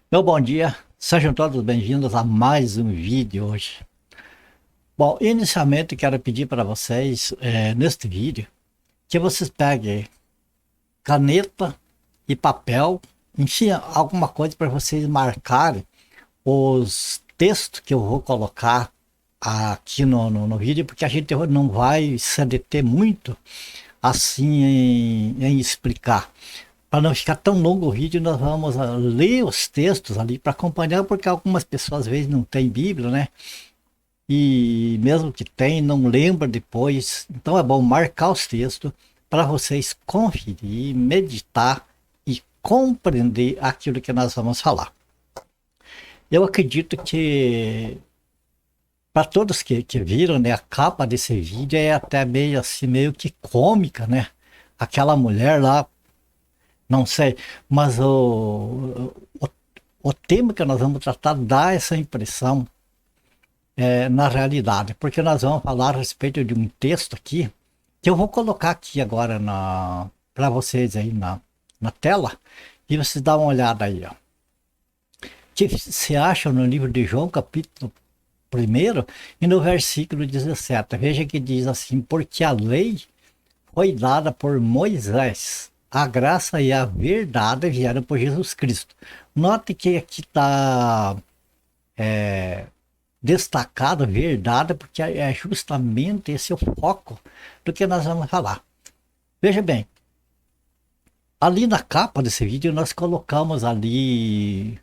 Meu bom dia, sejam todos bem-vindos a mais um vídeo hoje. Bom, inicialmente quero pedir para vocês, neste vídeo, que vocês peguem caneta e papel, enfim, alguma coisa para vocês marcarem os textos que eu vou colocar aqui no vídeo, porque a gente não vai se deter muito assim em explicar. Para não ficar tão longo o vídeo, nós vamos ler os textos ali para acompanhar, porque algumas pessoas às vezes não têm Bíblia, né? E mesmo que tem, não lembra depois. Então é bom marcar os textos para vocês conferir, meditar e compreender aquilo que nós vamos falar. Eu acredito que para todos que viram, né, a capa desse vídeo é até meio assim, meio que cômica, né? Aquela mulher lá, não sei, mas o tema que nós vamos tratar dá essa impressão na realidade, porque nós vamos falar a respeito de um texto aqui, que eu vou colocar aqui agora para vocês aí na tela, e vocês dão uma olhada aí, ó. Que se acha no livro de João, capítulo 1, e no versículo 17. Veja que diz assim: porque a lei foi dada por Moisés, a graça e a verdade vieram por Jesus Cristo. Note que aqui está destacado verdade, porque é justamente esse o foco do que nós vamos falar. Veja bem, ali na capa desse vídeo nós colocamos ali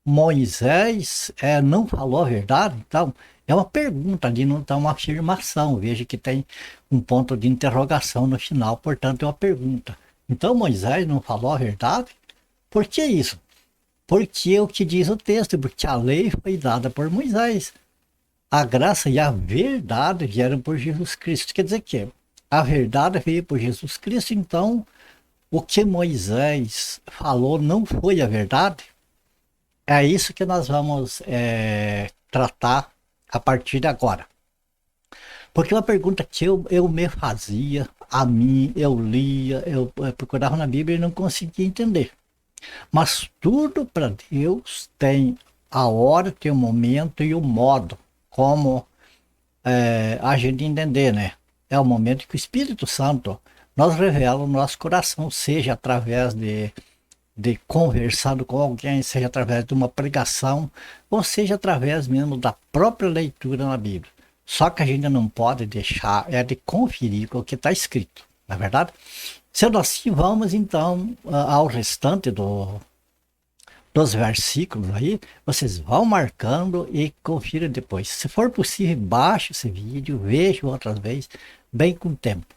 Moisés não falou a verdade, então é uma pergunta ali, não está uma afirmação. Veja que tem um ponto de interrogação no final, portanto é uma pergunta. Então Moisés não falou a verdade? Por que isso? Porque é o que diz o texto, porque a lei foi dada por Moisés. A graça e a verdade vieram por Jesus Cristo. Quer dizer que a verdade veio por Jesus Cristo, então o que Moisés falou não foi a verdade? É isso que nós vamos tratar a partir de agora. Porque uma pergunta que eu me fazia, a mim, eu lia, eu procurava na Bíblia e não conseguia entender. Mas tudo para Deus tem a hora, tem o momento e o modo, como a gente entender, né? É o momento que o Espírito Santo nos revela no nosso coração, seja através de conversando com alguém, seja através de uma pregação, ou seja através mesmo da própria leitura na Bíblia. Só que a gente não pode deixar de conferir com o que está escrito, não é verdade? Sendo assim, vamos então ao restante dos versículos aí, vocês vão marcando e confiram depois. Se for possível, baixe esse vídeo, veja outras vezes, bem com o tempo.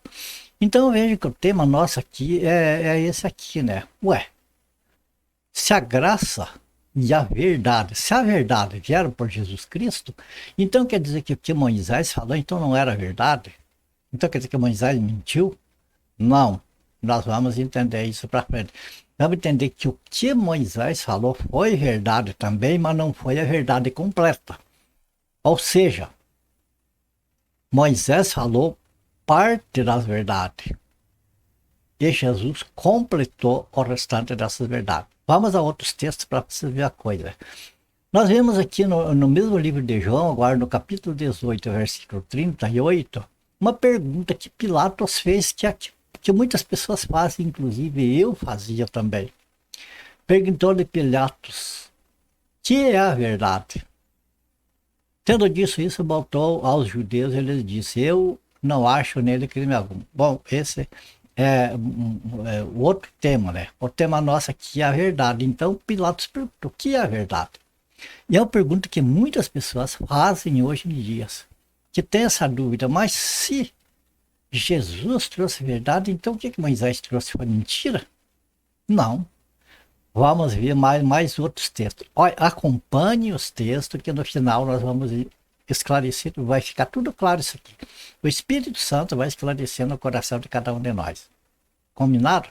Então veja que o tema nosso aqui é esse aqui, né? Ué, se a graça e a verdade, se a verdade vieram por Jesus Cristo, então quer dizer que o que Moisés falou então não era verdade? Então quer dizer que Moisés mentiu? Não. Nós vamos entender isso para frente. Vamos entender que o que Moisés falou foi verdade também, mas não foi a verdade completa. Ou seja, Moisés falou parte das verdades e Jesus completou o restante dessas verdades. Vamos a outros textos para você ver a coisa. Nós vemos aqui no mesmo livro de João, agora no capítulo 18, versículo 38, uma pergunta que Pilatos fez que muitas pessoas fazem, inclusive eu fazia também. Perguntou-lhe Pilatos: que é a verdade? Tendo dito isso, voltou aos judeus e lhes disse: eu não acho nele crime algum. Bom, esse é o outro tema, né? O tema nosso aqui é a verdade. Então Pilatos perguntou: o que é a verdade? E é uma pergunta que muitas pessoas fazem hoje em dia, que tem essa dúvida, mas se Jesus trouxe verdade, então o que Moisés trouxe foi mentira? Não. Vamos ver mais outros textos. Olha, acompanhe os textos que no final nós vamos esclarecer, vai ficar tudo claro isso aqui. O Espírito Santo vai esclarecendo o coração de cada um de nós. Combinado?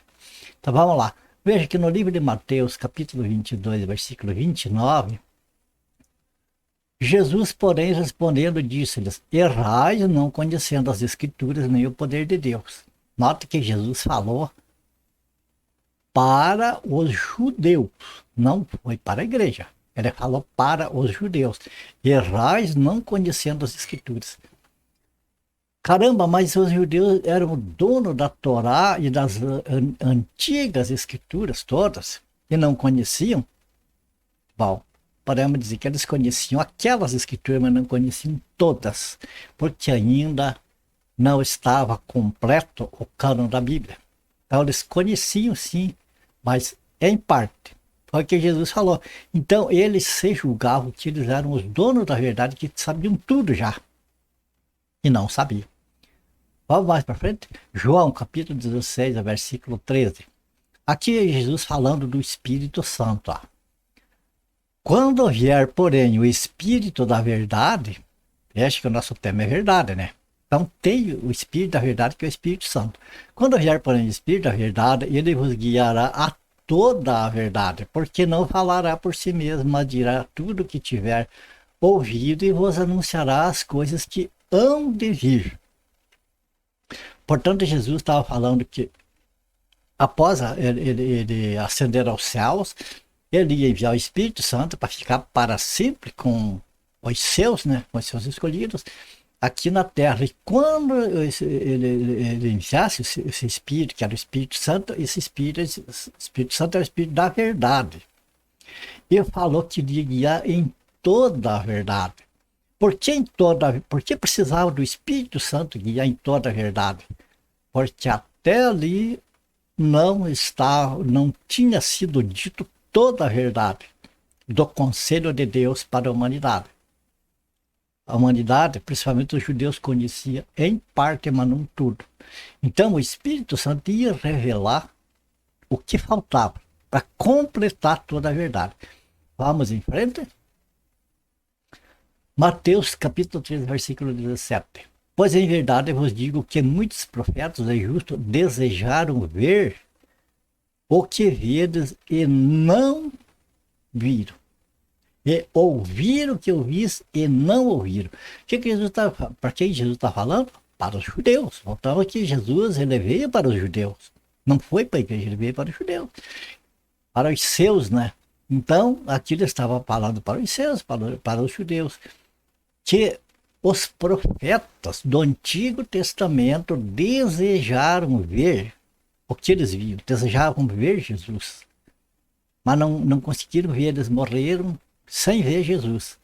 Então vamos lá. Veja que no livro de Mateus, capítulo 22, versículo 29, Jesus, porém, respondendo, disse-lhes: errais não conhecendo as Escrituras nem o poder de Deus. Nota que Jesus falou para os judeus, não foi para a igreja. Ele falou para os judeus. Errais não conhecendo as escrituras. Caramba, mas os judeus eram dono da Torá e das antigas escrituras todas e não conheciam? Bom, podemos dizer que eles conheciam aquelas escrituras, mas não conheciam todas, porque ainda não estava completo o cânon da Bíblia. Então eles conheciam sim, mas em parte. Foi o que Jesus falou. Então eles se julgavam que eles eram os donos da verdade, que sabiam tudo já. E não sabiam. Vamos mais para frente? João, capítulo 16, versículo 13. Aqui é Jesus falando do Espírito Santo. Ó. Quando vier, porém, o Espírito da verdade, acho que o nosso tema é verdade, né? Então tem o Espírito da verdade, que é o Espírito Santo. Quando vier, porém, o Espírito da verdade, ele vos guiará a toda a verdade, porque não falará por si mesmo, mas dirá tudo o que tiver ouvido e vos anunciará as coisas que hão de vir. Portanto, Jesus estava falando que após ele ascender aos céus, ele ia enviar o Espírito Santo para ficar para sempre com os seus, né, com os seus escolhidos, aqui na terra. E quando ele enviasse esse Espírito, que era o Espírito Santo, esse Espírito Santo era o Espírito da verdade. E falou que iria guiar em toda a verdade. Por que precisava do Espírito Santo guiar em toda a verdade? Porque até ali não tinha sido dito toda a verdade do conselho de Deus para a humanidade. A humanidade, principalmente os judeus, conhecia em parte, mas não tudo. Então o Espírito Santo ia revelar o que faltava para completar toda a verdade. Vamos em frente? Mateus capítulo 3, versículo 17. Pois em verdade eu vos digo que muitos profetas e justos desejaram ver o que vedes e não viram. E ouviram o que eu vis e não ouviram. Para quem Jesus está falando? Para os judeus. Voltamos aqui, Jesus ele veio para os judeus. Não foi para a igreja, ele veio para os judeus. Para os seus, né? Então, aqui ele estava falando para os seus, para os judeus. Que os profetas do Antigo Testamento desejaram ver o que eles viram, desejavam ver Jesus, mas não conseguiram ver, eles morreram sem ver Jesus.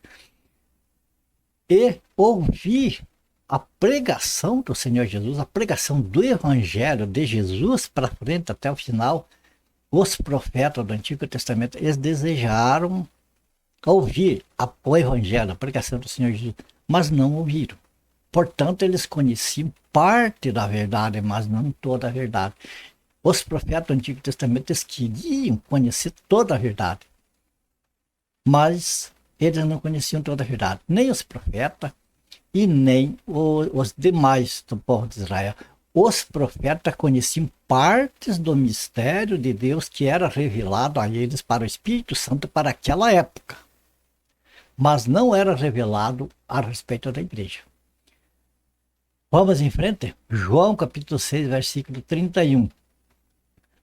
E ouvir a pregação do Senhor Jesus, a pregação do Evangelho de Jesus para frente até o final, os profetas do Antigo Testamento, eles desejaram ouvir o Evangelho, a pregação do Senhor Jesus, mas não ouviram. Portanto, eles conheciam parte da verdade, mas não toda a verdade. Os profetas do Antigo Testamento eles queriam conhecer toda a verdade, mas eles não conheciam toda a verdade. Nem os profetas e nem os demais do povo de Israel. Os profetas conheciam partes do mistério de Deus que era revelado a eles para o Espírito Santo para aquela época, mas não era revelado a respeito da igreja. Vamos em frente? João capítulo 6, versículo 31.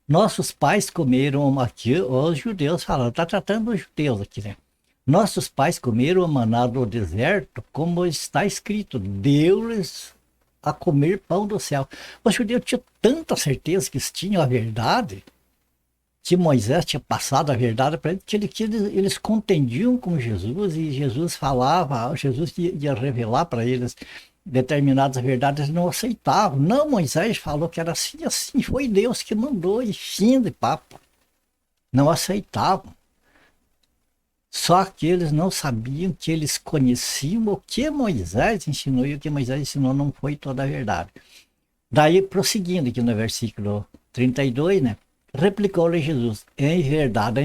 Nossos pais comeram aqui, os judeus falando, está tratando os judeus aqui, né? Nossos pais comeram o maná no deserto, como está escrito, deu-lhes a comer pão do céu. Os judeus tinham tanta certeza que eles tinham a verdade, que Moisés tinha passado a verdade para eles, que eles contendiam com Jesus, e Jesus falava, Jesus ia revelar para eles determinadas verdades, eles não aceitavam. Não, Moisés falou que era assim, assim, foi Deus que mandou, e fim de papo. Não aceitavam. Só que eles não sabiam que eles conheciam o que Moisés ensinou, e o que Moisés ensinou não foi toda a verdade. Daí, prosseguindo aqui no versículo 32, né? Replicou-lhe Jesus, em verdade,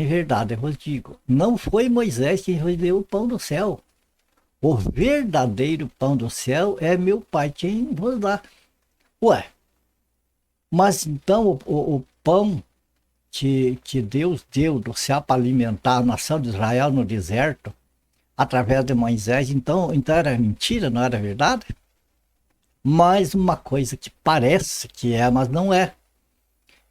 eu vos digo, não foi Moisés quem vos deu o pão do céu. O verdadeiro pão do céu é meu Pai quem vos dá. Ué, mas então o pão que Deus deu do céu para alimentar a nação de Israel no deserto, através de Moisés, então era mentira, não era verdade? Mais uma coisa que parece que é, mas não é.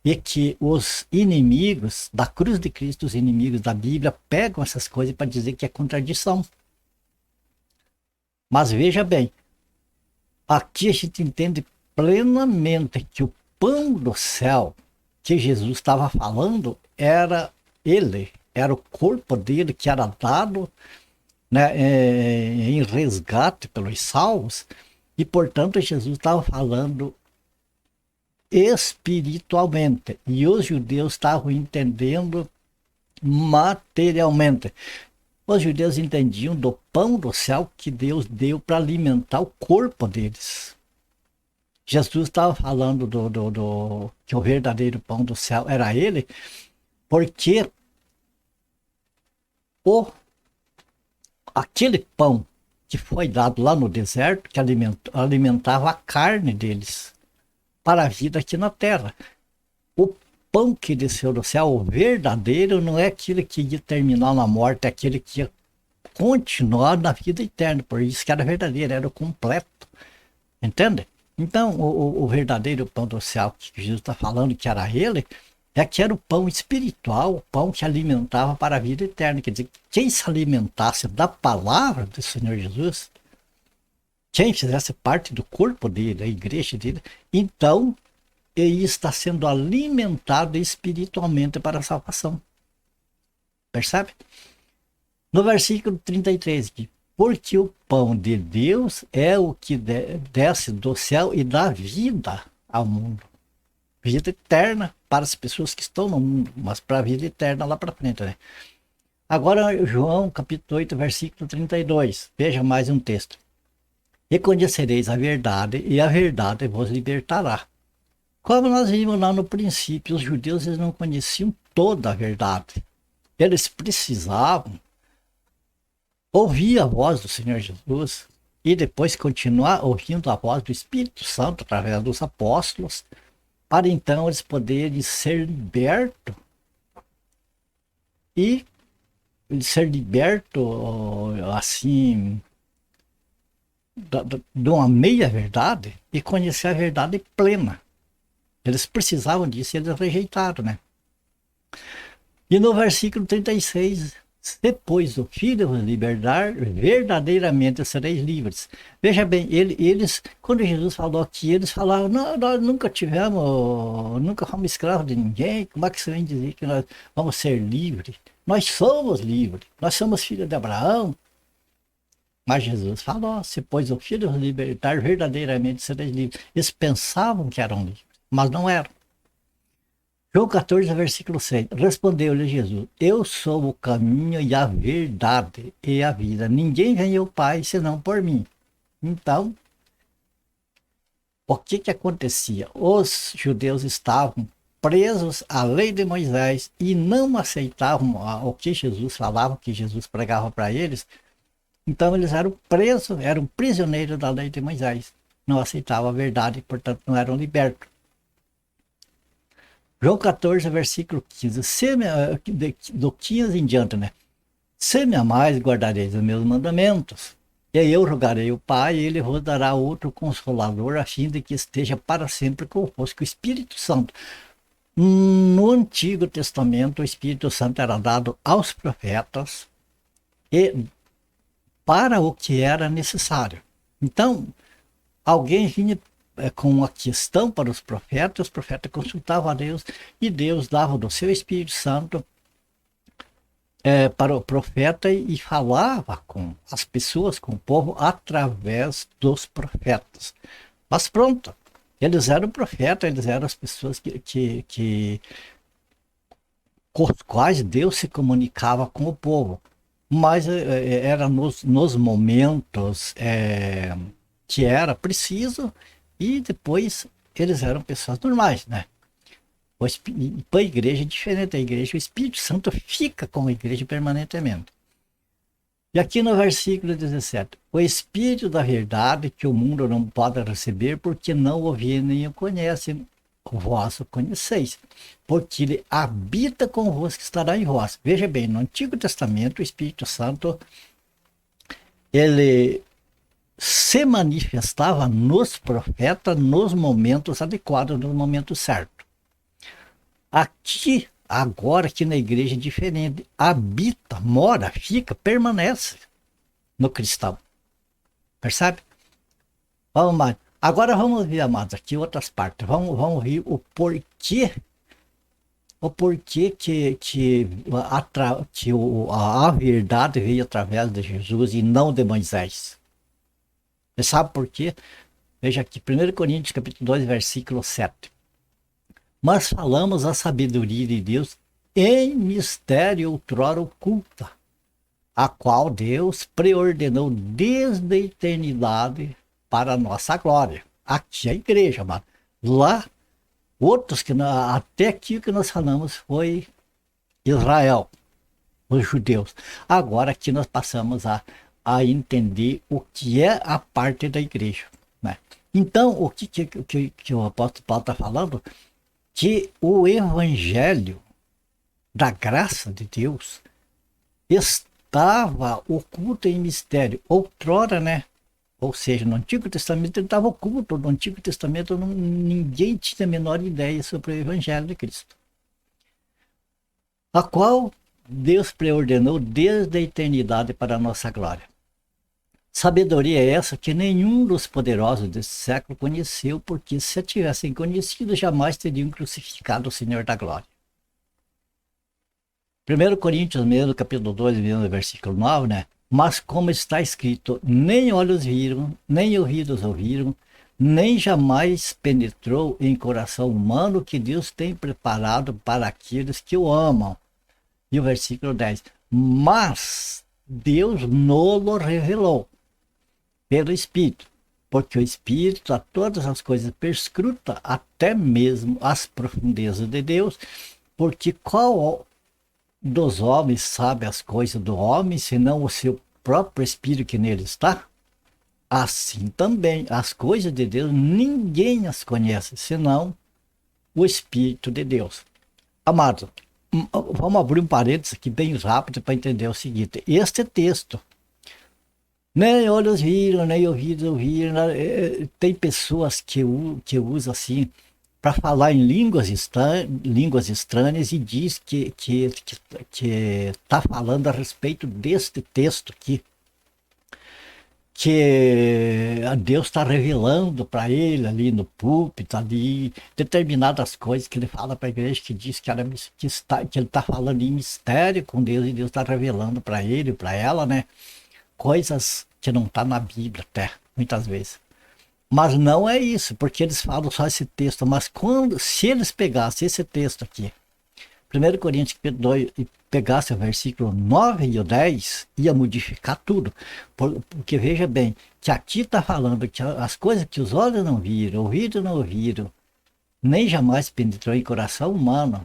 e que os inimigos da cruz de Cristo, os inimigos da Bíblia, pegam essas coisas para dizer que é contradição. Mas veja bem, aqui a gente entende plenamente que o pão do céu que Jesus estava falando era ele, era o corpo dele que era dado, né, em resgate pelos salvos, e portanto Jesus estava falando espiritualmente, e os judeus estavam entendendo materialmente. Os judeus entendiam do pão do céu que Deus deu para alimentar o corpo deles. Jesus estava falando que o verdadeiro pão do céu era ele, porque aquele pão que foi dado lá no deserto, que alimentava a carne deles para a vida aqui na terra. O pão que desceu do céu, o verdadeiro, não é aquele que ia terminar na morte, é aquele que ia continuar na vida eterna. Por isso que era verdadeiro, era o completo. Entende? Então, o verdadeiro pão do céu que Jesus está falando que era ele, é que era o pão espiritual, o pão que alimentava para a vida eterna. Quer dizer, quem se alimentasse da palavra do Senhor Jesus, quem fizesse parte do corpo dele, da igreja dele, então ele está sendo alimentado espiritualmente para a salvação. Percebe? No versículo 33 aqui, porque o pão de Deus é o que desce do céu e dá vida ao mundo. Vida eterna para as pessoas que estão no mundo, mas para a vida eterna lá para frente, né? Agora, João, capítulo 8, versículo 32. Veja mais um texto. E conhecereis a verdade, e a verdade vos libertará. Como nós vimos lá no princípio, os judeus eles não conheciam toda a verdade. Eles precisavam ouvir a voz do Senhor Jesus e depois continuar ouvindo a voz do Espírito Santo através dos apóstolos, para então eles poderem ser libertos e ser libertos assim de uma meia verdade e conhecer a verdade plena. Eles precisavam disso e eles rejeitaram, né? E no versículo 36, depois o Filho vos libertar, verdadeiramente sereis livres. Veja bem, eles, quando Jesus falou aqui, eles falaram, não, nós nunca fomos escravos de ninguém, como é que você vem dizer que nós vamos ser livres? Nós somos livres, nós somos filhos de Abraão. Mas Jesus falou, se pois o Filho vos libertar, verdadeiramente sereis livres. Eles pensavam que eram livres, mas não eram. João 14, versículo 6. Respondeu-lhe Jesus, eu sou o caminho e a verdade e a vida. Ninguém vem ao Pai senão por mim. Então, o que acontecia? Os judeus estavam presos à lei de Moisés e não aceitavam o que Jesus falava, o que Jesus pregava para eles. Então, eles eram presos, eram prisioneiros da lei de Moisés. Não aceitavam a verdade e, portanto, não eram libertos. João 14, versículo 15. Do 15 em diante, né? Se me amais, guardareis os meus mandamentos. E aí eu rogarei o Pai, e ele vos dará outro consolador, a fim de que esteja para sempre convosco, o Espírito Santo. No Antigo Testamento, o Espírito Santo era dado aos profetas e para o que era necessário. Então, alguém vinha com uma questão para os profetas consultavam a Deus e Deus dava do seu Espírito Santo para o profeta e falava com as pessoas, com o povo, através dos profetas. Mas pronto, eles eram profetas, eles eram as pessoas com os quais Deus se comunicava com o povo. Mas era nos momentos que era preciso. E depois eles eram pessoas normais, né? Para a igreja é diferente. A igreja, o Espírito Santo fica com a igreja permanentemente. E aqui no versículo 17. O Espírito da verdade que o mundo não pode receber porque não o vê nem o conhece. Vós o conheceis. Porque ele habita convosco, estará em vós. Veja bem, no Antigo Testamento o Espírito Santo ele se manifestava nos profetas nos momentos adequados, no momento certo. Aqui, agora, aqui na igreja é diferente. Habita, mora, fica, permanece no cristão. Percebe? Vamos mais. Agora vamos ver, amados, aqui outras partes. Vamos ver o porquê a verdade veio através de Jesus e não de Moisés. Você sabe por quê? Veja aqui, 1 Coríntios capítulo 2, versículo 7. Mas falamos a sabedoria de Deus em mistério outrora oculta, a qual Deus preordenou desde a eternidade para a nossa glória. Aqui é a igreja, mano. Lá, outros até aqui o que nós falamos foi Israel, os judeus. Agora aqui nós passamos a entender o que é a parte da igreja, né? Então, o que o apóstolo Paulo está falando? Que o evangelho da graça de Deus estava oculto em mistério. Outrora, né? Ou seja, no Antigo Testamento ele estava oculto. No Antigo Testamento ninguém tinha a menor ideia sobre o evangelho de Cristo, a qual Deus preordenou desde a eternidade para a nossa glória. Sabedoria é essa que nenhum dos poderosos desse século conheceu, porque se a tivessem conhecido, jamais teriam crucificado o Senhor da glória. 1 Coríntios mesmo, capítulo 2, mesmo, versículo 9, né? Mas como está escrito, nem olhos viram, nem ouvidos ouviram, nem jamais penetrou em coração humano que Deus tem preparado para aqueles que o amam. E o versículo 10, mas Deus não revelou pelo Espírito, porque o Espírito a todas as coisas perscruta, até mesmo as profundezas de Deus, porque qual dos homens sabe as coisas do homem, senão o seu próprio Espírito que nele está? Assim também, as coisas de Deus, ninguém as conhece, senão o Espírito de Deus. Amado, vamos abrir um parênteses aqui bem rápido para entender o seguinte. Este texto, nem olhos viram, nem ouvidos ouviram, tem pessoas que usam assim, para falar em línguas estranhas e diz que está falando a respeito deste texto aqui, que Deus está revelando para ele ali no púlpito, ali, determinadas coisas que ele fala para a igreja, que diz que ele está falando em mistério com Deus, e Deus está revelando para ele, para ela, né? Coisas que não tá na Bíblia até, muitas vezes. Mas não é isso, porque eles falam só esse texto, mas se eles pegassem esse texto aqui, 1 Coríntios 2, e pegasse o versículo 9 e o 10, ia modificar tudo. Porque veja bem, que aqui está falando que as coisas que os olhos não viram, ouvidos não ouviram, nem jamais penetrou em coração humano,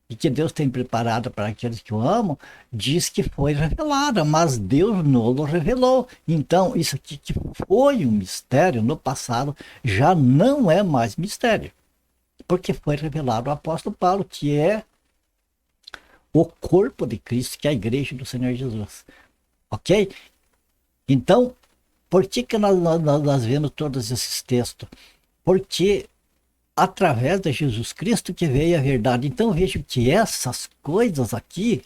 e que Deus tem preparado para aqueles que o amam, diz que foi revelada, mas Deus não o revelou. Então, isso aqui que foi um mistério no passado, já não é mais mistério, porque foi revelado ao apóstolo Paulo, que é o corpo de Cristo, que é a igreja do Senhor Jesus. Ok? Então, por que nós vemos todos esses textos? Porque através de Jesus Cristo que veio a verdade. Então vejo que essas coisas aqui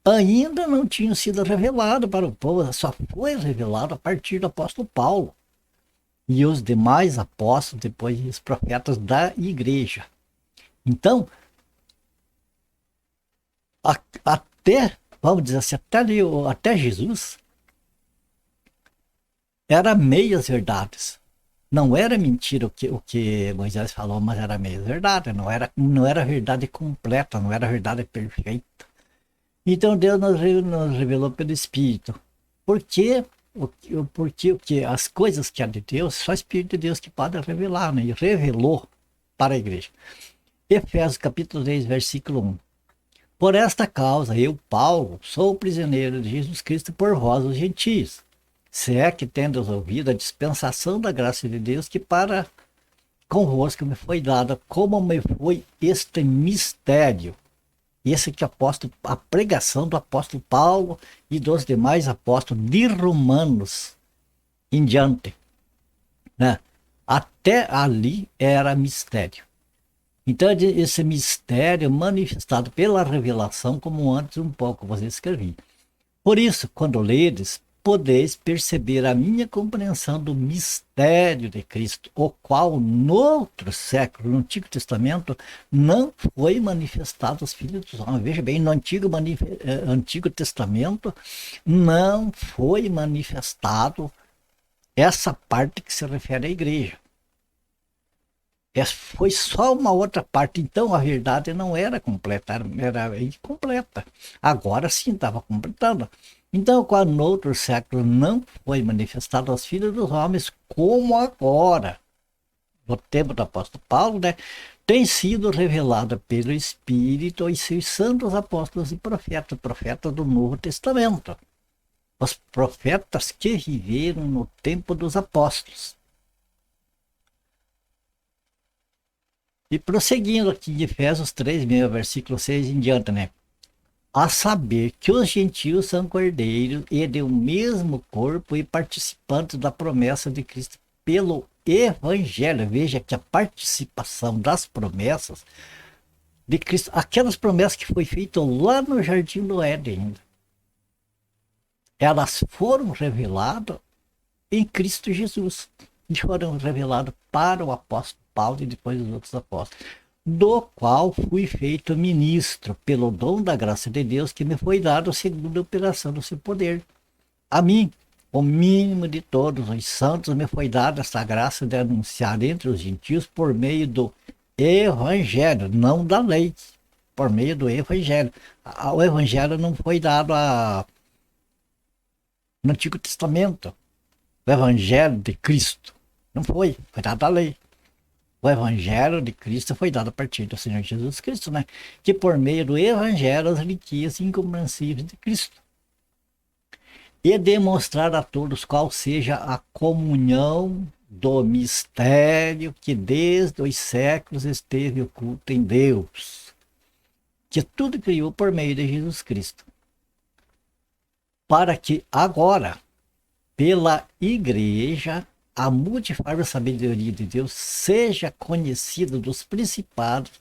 ainda não tinham sido reveladas para o povo, só foi revelado a partir do apóstolo Paulo e os demais apóstolos, depois os profetas da igreja. Então, até, vamos dizer assim, até Jesus, era meias verdades. Não era mentira o que Moisés falou, mas era meio verdade, não era verdade completa, não era verdade perfeita. Então Deus nos revelou pelo Espírito. Porque as coisas que é de Deus, só o Espírito de Deus que pode revelar, né? E revelou para a igreja. Efésios capítulo 3, versículo 1. Por esta causa, eu, Paulo, sou prisioneiro de Jesus Cristo por vós, os gentios. Se é que tendes ouvido a dispensação da graça de Deus que para convosco me foi dada, como me foi este mistério. Esse que a pregação do apóstolo Paulo e dos demais apóstolos de Romanos em diante, né? Até ali era mistério. Então, esse mistério manifestado pela revelação, como antes um pouco vos escrevi. Por isso, quando ledes, podeis perceber a minha compreensão do mistério de Cristo, o qual no outro século, no Antigo Testamento, não foi manifestado aos filhos dos homens. Veja bem, no Antigo Testamento não foi manifestado essa parte que se refere à igreja. Essa foi só uma outra parte, então a verdade não era completa, era incompleta. Agora sim estava completando. Então, quando no outro século não foi manifestado aos filhos dos homens, como agora, no tempo do apóstolo Paulo, né, tem sido revelada pelo Espírito aos seus santos apóstolos e profetas, profetas do Novo Testamento. Os profetas que viveram no tempo dos apóstolos. E prosseguindo aqui de Efésios 3, versículo 6 em diante, né? A saber que os gentios são cordeiros e de um mesmo corpo e participantes da promessa de Cristo pelo Evangelho. Veja que a participação das promessas de Cristo, aquelas promessas que foi feitas lá no Jardim do Éden, elas foram reveladas em Cristo Jesus. E foram reveladas para o apóstolo Paulo e depois os outros apóstolos, do qual fui feito ministro pelo dom da graça de Deus que me foi dado segundo a operação do seu poder. A mim, o mínimo de todos os santos, me foi dada essa graça de anunciar entre os gentios por meio do Evangelho, não da lei, por meio do Evangelho. O Evangelho não foi dado no Antigo Testamento, o Evangelho de Cristo. Não foi dado a lei. O Evangelho de Cristo foi dado a partir do Senhor Jesus Cristo, né? Que por meio do Evangelho as riquezas incompreensíveis de Cristo. E demonstrar a todos qual seja a comunhão do mistério que desde os séculos esteve oculto em Deus, que tudo criou por meio de Jesus Cristo, para que agora, pela igreja, a multiforme sabedoria de Deus seja conhecida dos principados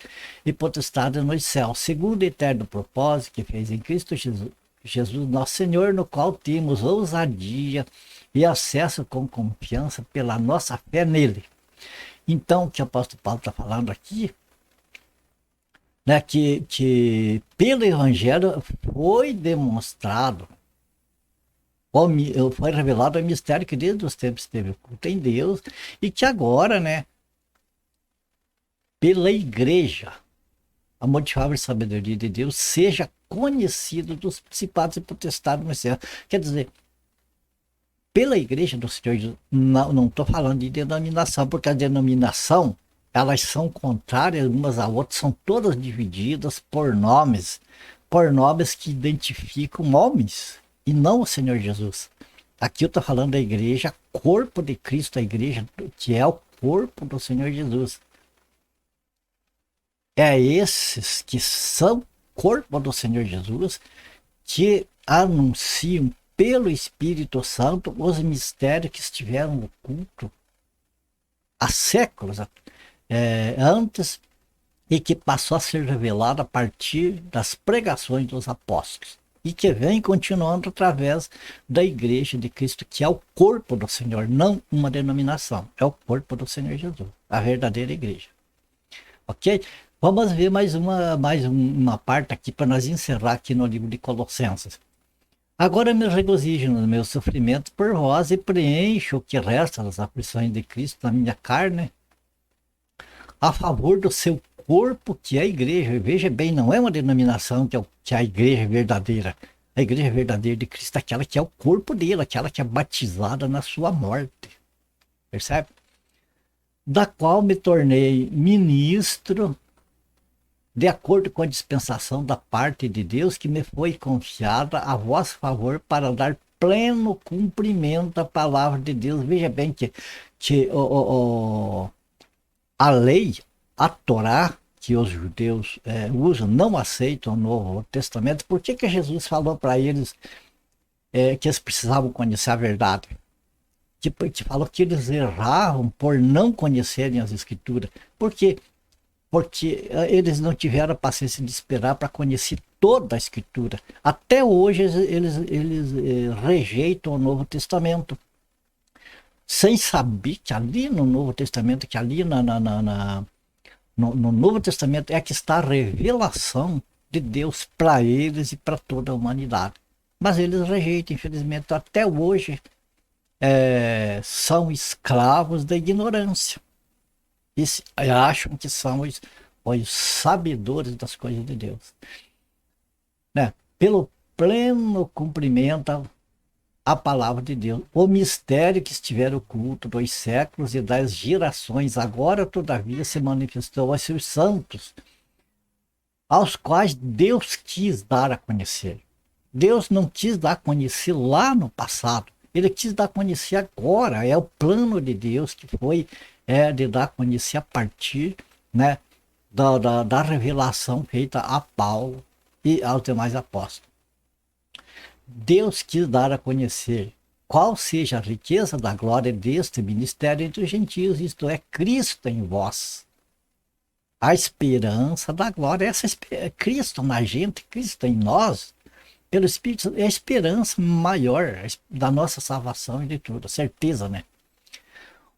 e potestades nos céus, segundo o eterno propósito que fez em Cristo Jesus nosso Senhor, no qual temos ousadia e acesso com confiança pela nossa fé nele. Então, o que o apóstolo Paulo está falando aqui, né, que pelo Evangelho foi demonstrado, foi revelado o mistério que desde os tempos esteve oculto em Deus e que agora, né, pela igreja, a multiforme sabedoria de Deus seja conhecido dos principados e potestades no céu. Quer dizer, pela igreja do Senhor Jesus, não estou falando de denominação, porque a denominação, elas são contrárias umas a outras, são todas divididas por nomes que identificam homens e não o Senhor Jesus. Aqui eu estou falando da igreja, corpo de Cristo, a igreja que é o corpo do Senhor Jesus. É esses que são corpo do Senhor Jesus que anunciam pelo Espírito Santo os mistérios que estiveram ocultos há séculos antes e que passou a ser revelado a partir das pregações dos apóstolos e que vem continuando através da igreja de Cristo, que é o corpo do Senhor, não uma denominação, é o corpo do Senhor Jesus, a verdadeira igreja. Ok? Vamos ver mais uma parte aqui para nós encerrar aqui no livro de Colossenses. Agora me regozijo nos meus sofrimentos por vós e preencho o que resta das aflições de Cristo na minha carne, a favor do seu corpo, que é a igreja. Veja bem, não é uma denominação que é a igreja verdadeira. A igreja verdadeira de Cristo é aquela que é o corpo dele, aquela que é batizada na sua morte. Percebe? Da qual me tornei ministro, de acordo com a dispensação da parte de Deus que me foi confiada a vosso favor para dar pleno cumprimento à palavra de Deus. Veja bem que a lei, a Torá, que os judeus usam, não aceitam o Novo Testamento. Por que Jesus falou para eles que eles precisavam conhecer a verdade? Que falou que eles erravam por não conhecerem as Escrituras. Por quê? porque eles não tiveram a paciência de esperar para conhecer toda a Escritura. Até hoje eles rejeitam o Novo Testamento, sem saber que ali no Novo Testamento, que ali no Novo Testamento é que está a revelação de Deus para eles e para toda a humanidade. Mas eles rejeitam, infelizmente, até hoje são escravos da ignorância. E acham que são os sabedores das coisas de Deus. Né? Pelo pleno cumprimento a palavra de Deus, o mistério que estiver oculto dos séculos e das gerações, agora todavia se manifestou aos seus santos, aos quais Deus quis dar a conhecer. Deus não quis dar a conhecer lá no passado, ele quis dar a conhecer agora. É o plano de Deus que foi de dar a conhecer a partir, né, da revelação feita a Paulo e aos demais apóstolos. Deus quis dar a conhecer qual seja a riqueza da glória deste ministério entre os gentios, isto é, Cristo em vós. A esperança da glória, Cristo na gente, Cristo em nós, pelo Espírito, é a esperança maior da nossa salvação e de tudo, a certeza, né?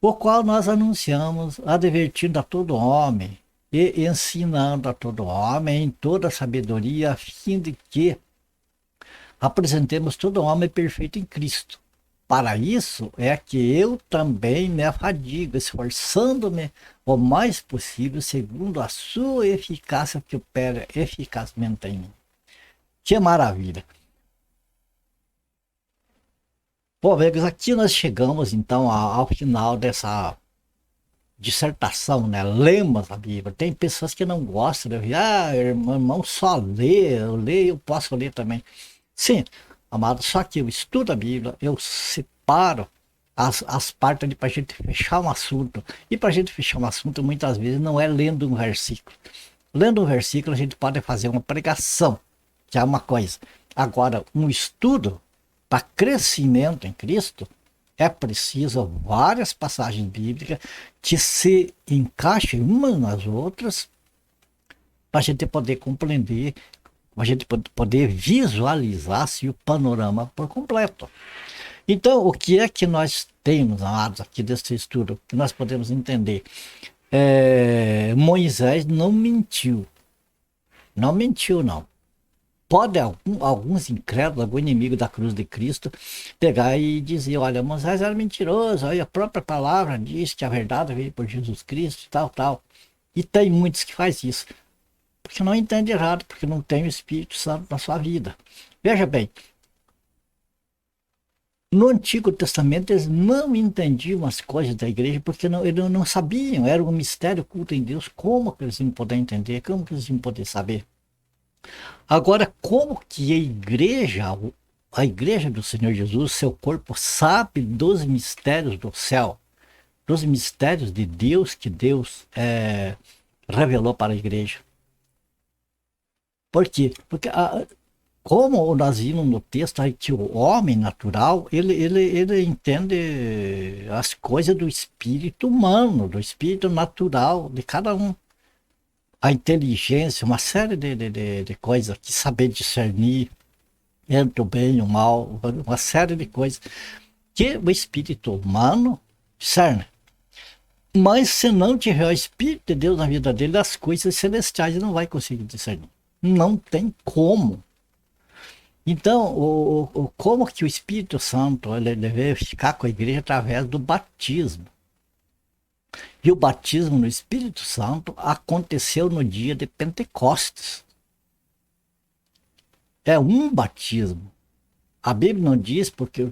O qual nós anunciamos, advertindo a todo homem e ensinando a todo homem em toda a sabedoria, a fim de que apresentemos todo homem perfeito em Cristo. Para isso é que eu também me afadigo, esforçando-me o mais possível, segundo a sua eficácia que opera eficazmente em mim. Que maravilha! Bom, amigos, aqui nós chegamos então ao final dessa dissertação, né? Lemas da Bíblia. Tem pessoas que não gostam, né? Irmão, só lê, eu leio, eu posso ler também. Sim, amado, só que eu estudo a Bíblia, eu separo as partes ali para a gente fechar um assunto. E para a gente fechar um assunto, muitas vezes não é lendo um versículo. Lendo um versículo, a gente pode fazer uma pregação, que é uma coisa. Agora, um estudo para crescimento em Cristo, é preciso várias passagens bíblicas que se encaixem umas nas outras para a gente poder compreender, para a gente poder visualizar-se o panorama por completo. Então, o que é que nós temos, amados, aqui desse estudo, que nós podemos entender? Moisés não mentiu. Não mentiu, não. Pode alguns incrédulos, algum inimigo da cruz de Cristo, pegar e dizer, olha, Moisés era mentiroso, aí a própria palavra diz que a verdade veio por Jesus Cristo e tal, tal. E tem muitos que fazem isso, porque não entende errado, porque não tem o Espírito Santo na sua vida. Veja bem, no Antigo Testamento eles não entendiam as coisas da igreja, porque eles não sabiam, era um mistério oculto em Deus. Como que eles iam poder entender, como que eles iam poder saber? Agora, como que a igreja do Senhor Jesus, seu corpo, sabe dos mistérios do céu, dos mistérios de Deus que Deus revelou para a igreja? Por quê? Porque, como nós vimos no texto aí, que o homem natural, ele entende as coisas do espírito humano, do espírito natural de cada um. A inteligência, uma série de coisas, que saber discernir entre o bem e o mal, uma série de coisas que o espírito humano discerne. Mas se não tiver o Espírito de Deus na vida dele, as coisas celestiais ele não vai conseguir discernir. Não tem como. Então, como que o Espírito Santo ele deve ficar com a igreja através do batismo? E o batismo no Espírito Santo aconteceu no dia de Pentecostes. É um batismo. A Bíblia não diz, porque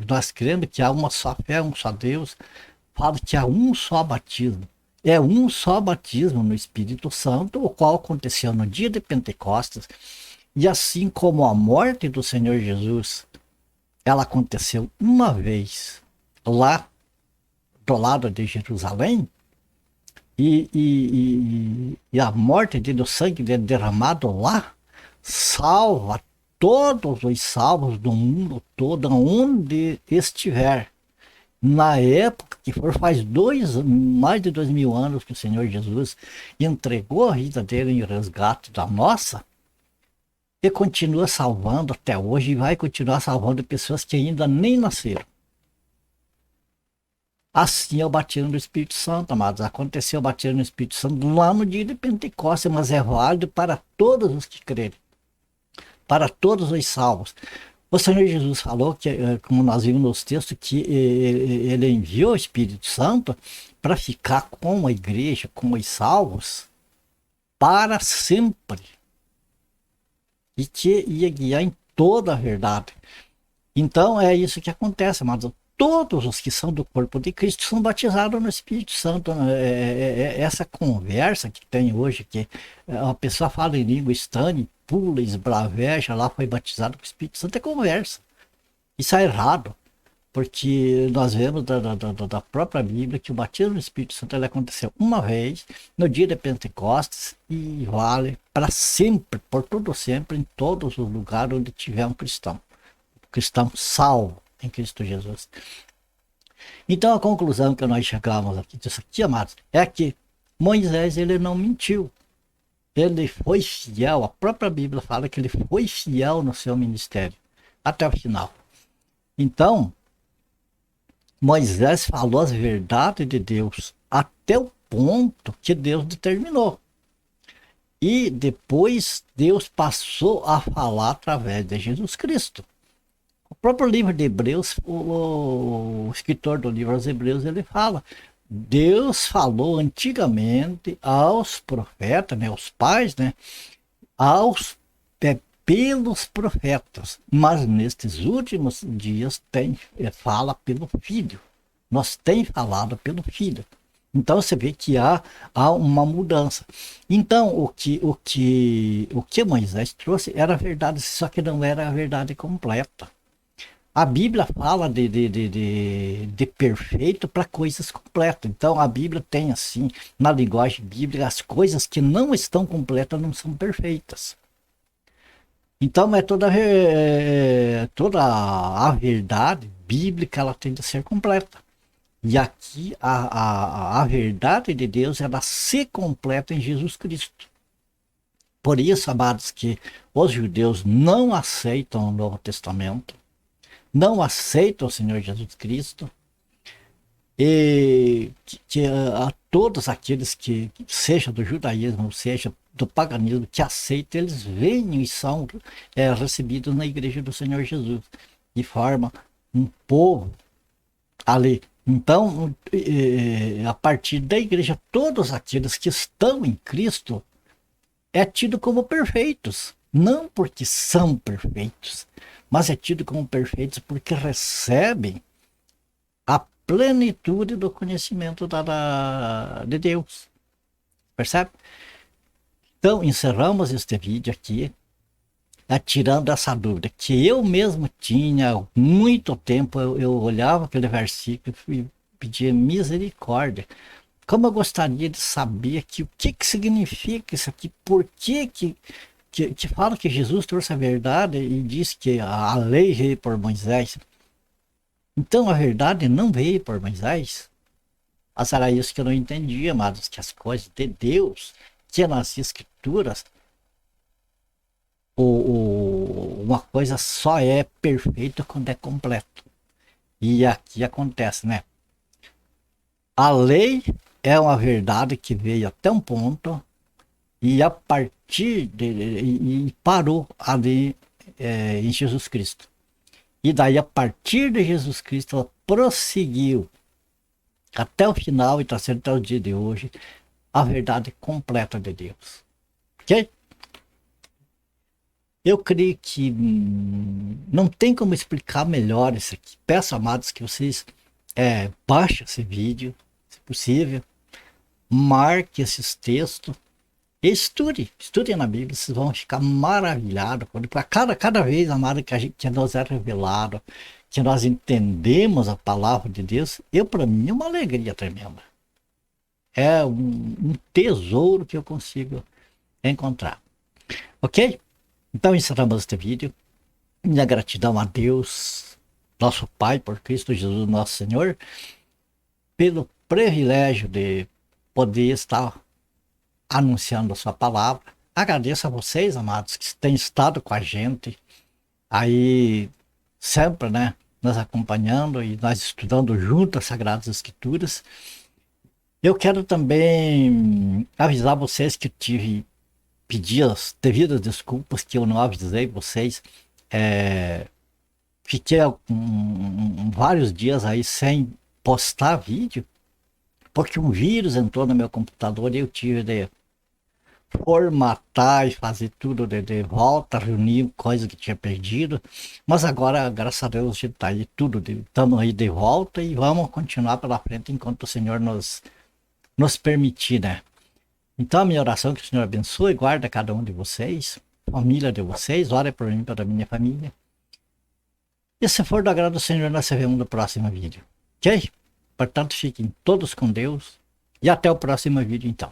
nós cremos que há uma só fé, um só Deus, fala que há um só batismo. É um só batismo no Espírito Santo, o qual aconteceu no dia de Pentecostes. E assim como a morte do Senhor Jesus, ela aconteceu uma vez lá do lado de Jerusalém, e a morte dele, o sangue dele derramado lá, salva todos os salvos do mundo todo, onde estiver. Na época que for, faz mais de 2000 anos que o Senhor Jesus entregou a vida dele em resgate da nossa, e continua salvando até hoje e vai continuar salvando pessoas que ainda nem nasceram. Assim é o batismo do Espírito Santo, amados. Aconteceu o batismo do Espírito Santo lá no dia de Pentecostes, mas é válido para todos os que crerem, para todos os salvos. O Senhor Jesus falou, que, como nós vimos nos textos, que ele enviou o Espírito Santo para ficar com a igreja, com os salvos, para sempre. E que ia guiar em toda a verdade. Então é isso que acontece, amados. Todos os que são do corpo de Cristo são batizados no Espírito Santo. Essa conversa que tem hoje, que a pessoa fala em língua estranha, pula, esbraveja, lá foi batizado com o Espírito Santo, é conversa. Isso é errado, porque nós vemos da própria Bíblia que o batismo no Espírito Santo ele aconteceu uma vez, no dia de Pentecostes, e vale para sempre, por todo sempre, em todos os lugares onde tiver um cristão salvo em Cristo Jesus. Então a conclusão que nós chegamos aqui disso aqui, amados, é que Moisés ele não mentiu. Ele foi fiel, a própria Bíblia fala que ele foi fiel no seu ministério, até o final. Então, Moisés falou as verdades de Deus até o ponto que Deus determinou. E depois Deus passou a falar através de Jesus Cristo. O próprio livro de Hebreus, o escritor do livro aos Hebreus, ele fala, Deus falou antigamente aos profetas, né, aos pais, né, pelos profetas, mas nestes últimos dias fala pelo Filho. Nós tem falado pelo Filho. Então você vê que há uma mudança. Então o que Moisés trouxe era a verdade, só que não era a verdade completa. A Bíblia fala de perfeito para coisas completas. Então a Bíblia tem assim, na linguagem bíblica, as coisas que não estão completas não são perfeitas. Então toda a verdade bíblica ela tem de ser completa. E aqui a verdade de Deus ela se completa em Jesus Cristo. Por isso, amados, que os judeus não aceitam o Novo Testamento, não aceitam o Senhor Jesus Cristo, e que a todos aqueles que, seja do judaísmo, seja do paganismo, que aceitam, eles vêm e são recebidos na igreja do Senhor Jesus, de forma um povo ali. Então, a partir da igreja, todos aqueles que estão em Cristo é tido como perfeitos, não porque são perfeitos, mas é tido como perfeitos porque recebem a plenitude do conhecimento de Deus. Percebe? Então, encerramos este vídeo aqui, tirando essa dúvida, que eu mesmo tinha há muito tempo, eu olhava aquele versículo e pedia misericórdia. Como eu gostaria de saber o que significa isso aqui, por que fala que Jesus trouxe a verdade e diz que a lei veio por Moisés. Então a verdade não veio por Moisés. Mas era isso que eu não entendia, amados, que as coisas de Deus, que nas Escrituras, uma coisa só é perfeita quando é completo. E aqui acontece, né? A lei é uma verdade que veio até um ponto e a partir e parou ali em Jesus Cristo. E daí a partir de Jesus Cristo ela prosseguiu até o final e está sendo até o dia de hoje a verdade completa de Deus. Ok? Eu creio que não tem como explicar melhor isso aqui. Peço, amados, que vocês baixem esse vídeo, se possível, marque esses textos, estudem na Bíblia, vocês vão ficar maravilhados. Cada vez, amado, que nos é revelado, que nós entendemos a palavra de Deus, para mim é uma alegria tremenda. É um tesouro que eu consigo encontrar. Ok? Então encerramos este vídeo. Minha gratidão a Deus, nosso Pai, por Cristo Jesus, nosso Senhor. pelo privilégio de poder estar anunciando a sua palavra. Agradeço a vocês, amados, que têm estado com a gente aí sempre, né, nos acompanhando e nós estudando junto as Sagradas Escrituras. Eu quero também avisar vocês que eu pedir as devidas desculpas que eu não avisei vocês. É, fiquei vários dias aí sem postar vídeo, porque um vírus entrou no meu computador e eu tive de formatar e fazer tudo de volta, reunir coisa que tinha perdido. Mas agora, graças a Deus, a gente tá aí tudo, estamos aí de volta e vamos continuar pela frente enquanto o Senhor nos permitir, né? Então a minha oração é que o Senhor abençoe e guarde cada um de vocês, família de vocês, ore por mim, pela minha família. E se for do agrado do Senhor, nós se vemos no próximo vídeo. Ok? Portanto, fiquem todos com Deus e até o próximo vídeo então.